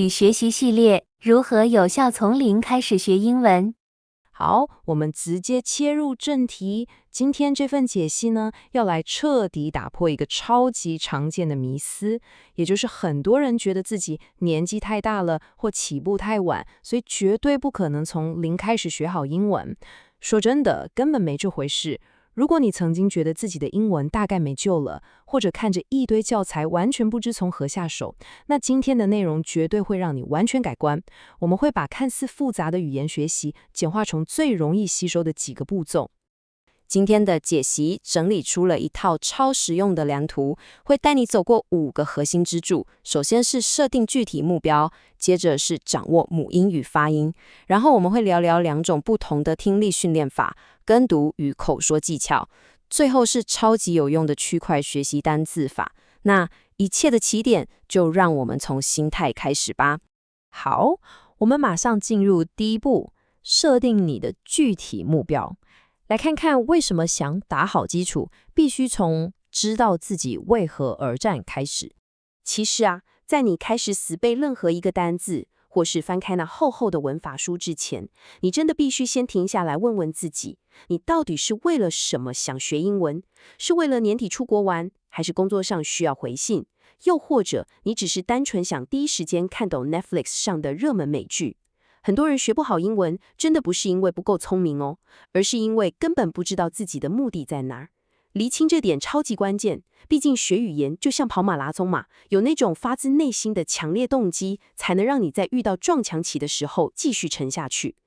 学习系列：如何有效从零开始学英文？好，我们直接切入正题。今天这份解析呢，要来彻底打破一个超级常见的迷思，也就是很多人觉得自己年纪太大了或起步太晚，所以绝对不可能从零开始学好英文。说真的，根本没这回事。如果你曾经觉得自己的英文大概没救了，或者看着一堆教材完全不知从何下手，那今天的内容绝对会让你完全改观。我们会把看似复杂的语言学习简化成最容易吸收的几个步骤。今天的解析整理出了一套超实用的蓝图，会带你走过5个核心支柱。首先是设定具体目标，接着是掌握母音与发音，然后我们会聊聊2种不同的听力训练法，跟读与口说技巧，最后是超级有用的区块学习单字法。那一切的起点就让我们从心态开始吧。好，我们马上进入第一步，设定你的具体目标。来看看为什么想打好基础，必须从知道自己为何而战开始。其实啊，在你开始死背任何一个单字，或是翻开那厚厚的文法书之前，你真的必须先停下来问问自己，你到底是为了什么想学英文？是为了年底出国玩，还是工作上需要回信？又或者你只是单纯想第一时间看懂 Netflix 上的热门美剧？很多人学不好英文，真的不是因为不够聪明哦，而是因为根本不知道自己的目的在哪儿。厘清这点超级关键，毕竟学语言就像跑马拉松嘛，有那种发自内心的强烈动机，才能让你在遇到撞墙期的时候继续沉下去。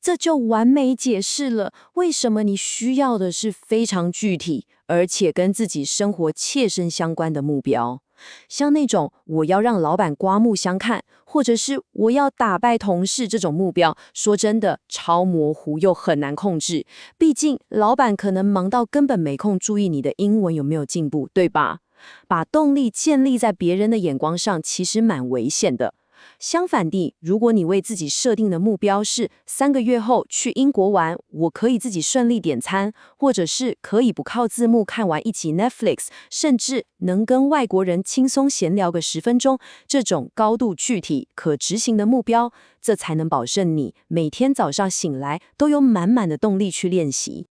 这就完美解释了为什么你需要的是非常具体，而且跟自己生活切身相关的目标。像那种我要让老板刮目相看，或者是我要打败同事这种目标，说真的超模糊又很难控制。毕竟老板可能忙到根本没空注意你的英文有没有进步，对吧？把动力建立在别人的眼光上，其实蛮危险的。相反地，如果你为自己设定的目标是3个月后去英国玩，我可以自己顺利点餐，或者是可以不靠字幕看完一集 Netflix， 甚至能跟外国人轻松闲聊个10分钟，这种高度具体、可执行的目标，这才能保证你每天早上醒来都有满满的动力去练习。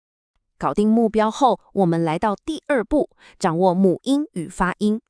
搞定目标后，我们来到第2步，掌握母音与发音。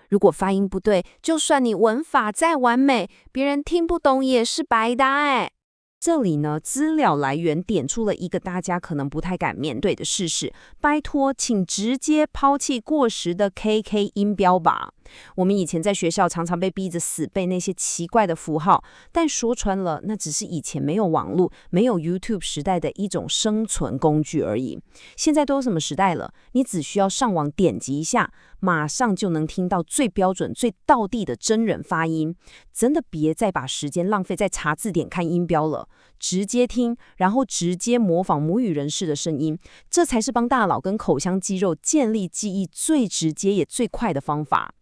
如果发音不对，就算你文法再完美，别人听不懂也是白搭哎。这里呢，资料来源点出了一个大家可能不太敢面对的事实，拜托，请直接抛弃过时的 KK 音标吧。我们以前在学校常常被逼着死背那些奇怪的符号，但说穿了，那只是以前没有网络、没有 YouTube 时代的一种生存工具而已。现在都有什么时代了？你只需要上网点击一下，马上就能听到最标准、最道地的真人发音。真的别再把时间浪费在查字典看音标了，直接听，然后直接模仿母语人士的声音，这才是帮大脑跟口腔肌肉建立记忆最直接也最快的方法。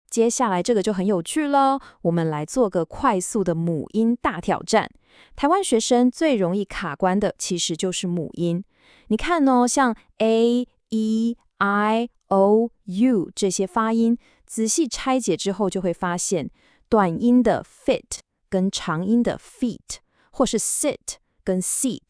接下来这个就很有趣了，我们来做个快速的母音大挑战。台湾学生最容易卡关的其实就是母音。你看哦，像 A、E、I、O、U 这些发音，仔细拆解之后就会发现，短音的 fit 跟长音的 feet， 或是 sit 跟 seat，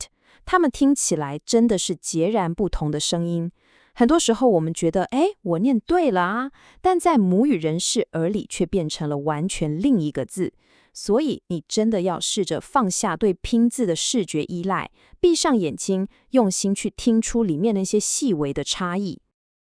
它们听起来真的是截然不同的声音。很多时候我们觉得，我念对了啊，但在母语人士耳里却变成了完全另一个字。所以你真的要试着放下对拼字的视觉依赖，闭上眼睛，用心去听出里面那些细微的差异。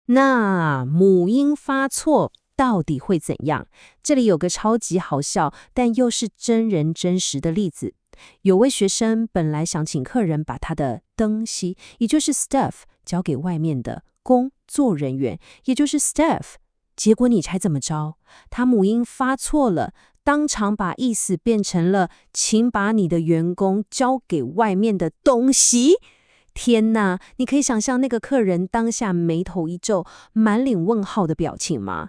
那母音发错到底会怎样？这里有个超级好笑，但又是真人真实的例子。有位学生本来想请客人把他的东西，也就是 stuff， 交给外面的工作人员，也就是 staff。结果你猜怎么着？他母音发错了，当场把意思变成了请把你的员工交给外面的东西。天哪，你可以想象那个客人当下眉头一皱，满脸问号的表情吗？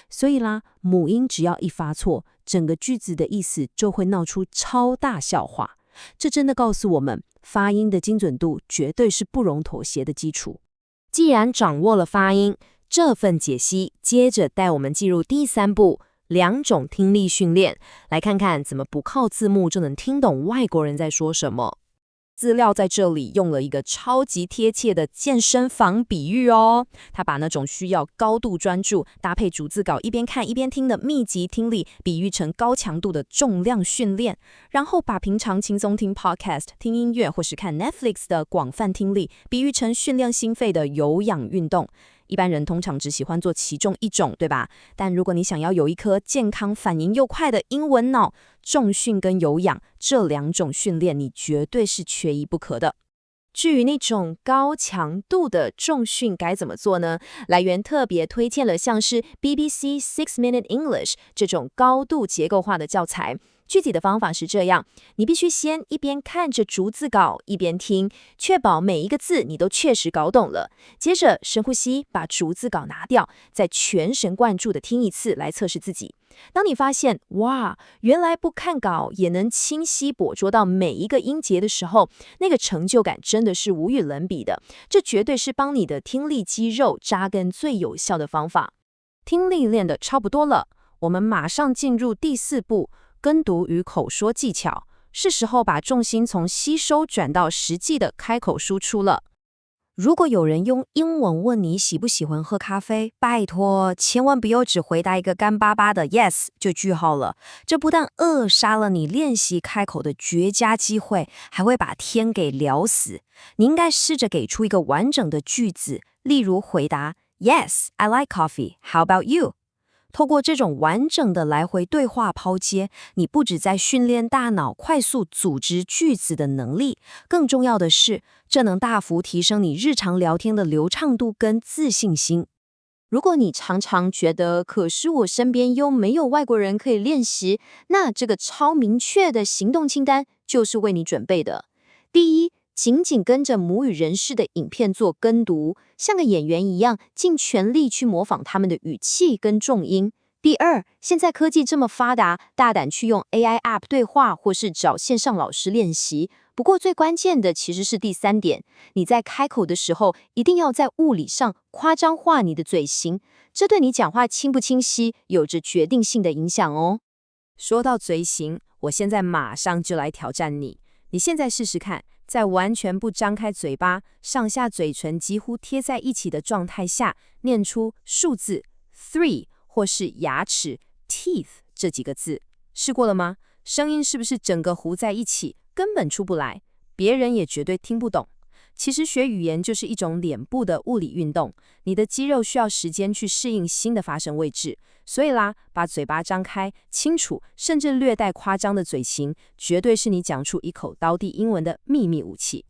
所以啦，母音只要一发错，整个句子的意思就会闹出超大笑话。这真的告诉我们，发音的精准度绝对是不容妥协的基础。既然掌握了发音，这份解析接着带我们进入第3步， 2种听力训练，来看看怎么不靠字幕就能听懂外国人在说什么。资料在这里用了一个超级贴切的健身房比喻哦，他把那种需要高度专注，搭配逐字稿一边看一边听的密集听力，比喻成高强度的重量训练，然后把平常轻松听 podcast、听音乐或是看 Netflix 的广泛听力，比喻成训练心肺的有氧运动。一般人通常只喜欢做其中一种，对吧？但如果你想要有一颗健康、反应又快的英文脑，重训跟有氧这2种训练你绝对是缺一不可的。至于那种高强度的重训该怎么做呢？来源特别推荐了像是 BBC 6-Minute English 这种高度结构化的教材。具体的方法是这样，你必须先一边看着逐字稿一边听，确保每一个字你都确实搞懂了。接着深呼吸，把逐字稿拿掉，再全神贯注的听一次来测试自己。当你发现哇，原来不看稿也能清晰捕捉到每一个音节的时候，那个成就感真的是无与伦比的。这绝对是帮你的听力肌肉扎根最有效的方法。听力练得差不多了，我们马上进入第4步，跟读与口说技巧。是时候把重心从吸收转到实际的开口输出了。如果有人用英文问你喜不喜欢喝咖啡，拜托，千万不要只回答一个干巴巴的 yes 就句号了。这不但扼杀了你练习开口的绝佳机会，还会把天给聊死。你应该试着给出一个完整的句子，例如回答 Yes, I like coffee. How about you? 透过这种完整的来回对话抛接，你不只在训练大脑快速组织句子的能力，更重要的是，这能大幅提升你日常聊天的流畅度跟自信心。如果你常常觉得，可是我身边又没有外国人可以练习，那这个超明确的行动清单就是为你准备的。第一，紧紧跟着母语人士的影片做跟读，像个演员一样，尽全力去模仿他们的语气跟重音。第二，现在科技这么发达，大胆去用 AI App 对话，或是找线上老师练习。不过最关键的其实是第3点，你在开口的时候，一定要在物理上夸张化你的嘴型，这对你讲话清不清晰有着决定性的影响哦。说到嘴型，我现在马上就来挑战你。你现在试试看，在完全不张开嘴巴，上下嘴唇几乎贴在一起的状态下，念出数字 three 或是牙齿 teeth 这几个字。试过了吗？声音是不是整个糊在一起，根本出不来，别人也绝对听不懂。其实学语言就是一种脸部的物理运动，你的肌肉需要时间去适应新的发声位置，所以啦，把嘴巴张开，清楚甚至略带夸张的嘴型，绝对是你讲出一口道地英文的秘密武器。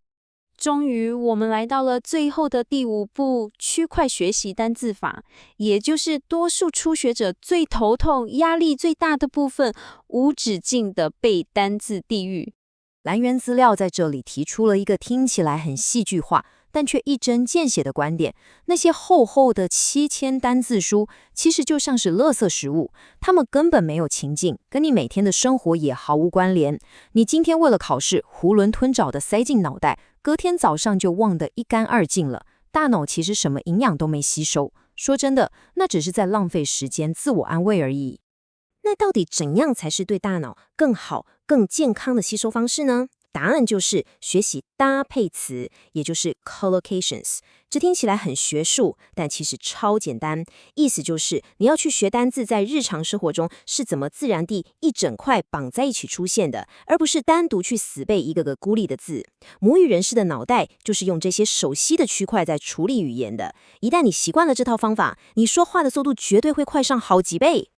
终于，我们来到了最后的第5步，区块学习单字法，也就是多数初学者最头痛、压力最大的部分——无止境的背单字地狱。来源资料在这里提出了一个听起来很戏剧化，但却一针见血的观点：那些厚厚的7000单字书，其实就像是垃圾食物，它们根本没有情境，跟你每天的生活也毫无关联。你今天为了考试囫囵吞枣的塞进脑袋，隔天早上就忘得一干二净了，大脑其实什么营养都没吸收。说真的，那只是在浪费时间，自我安慰而已。那到底怎样才是对大脑更好、更健康的吸收方式呢？答案就是学习搭配词，也就是 collocations。这听起来很学术，但其实超简单。意思就是你要去学单字在日常生活中是怎么自然地一整块绑在一起出现的，而不是单独去死背一个个孤立的字。母语人士的脑袋就是用这些熟悉的区块在处理语言的。一旦你习惯了这套方法，你说话的速度绝对会快上好几倍。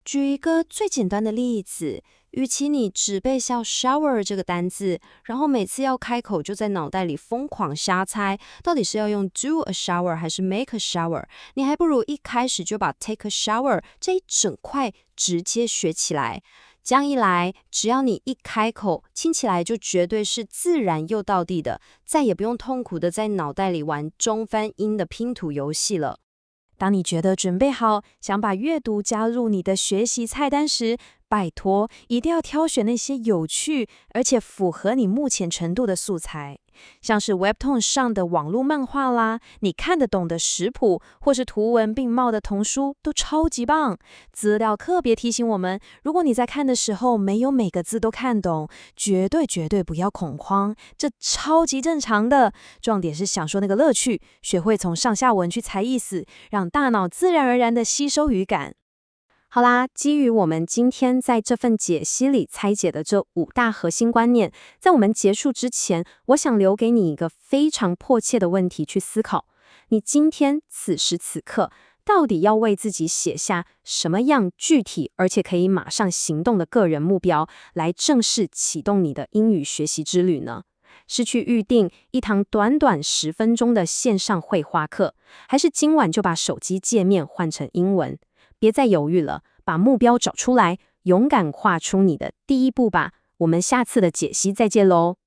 举一个最简单的例子，与其你只背下 shower 这个单字，然后每次要开口就在脑袋里疯狂瞎猜，到底是要用 do a shower 还是 make a shower， 你还不如一开始就把 take a shower 这一整块直接学起来。这样一来，只要你一开口，听起来就绝对是自然又道地的，再也不用痛苦的在脑袋里玩中翻英的拼图游戏了。当你觉得准备好，想把阅读加入你的学习菜单时，拜托，一定要挑选那些有趣而且符合你目前程度的素材。像是 Webtoon 上的网络漫画啦，你看得懂的食谱，或是图文并茂的童书，都超级棒。资料特别提醒我们，如果你在看的时候没有每个字都看懂，绝对不要恐慌，这超级正常的。重点是享受那个乐趣，学会从上下文去猜意思，让大脑自然而然的吸收语感。好啦，基于我们今天在这份解析里拆解的这5大核心观念，在我们结束之前，我想留给你一个非常迫切的问题去思考：你今天此时此刻，到底要为自己写下什么样具体而且可以马上行动的个人目标，来正式启动你的英语学习之旅呢？是去预定一堂短短10分钟的线上绘画课，还是今晚就把手机界面换成英文？别再犹豫了，把目标找出来，勇敢跨出你的第一步吧。我们下次的解析再见喽。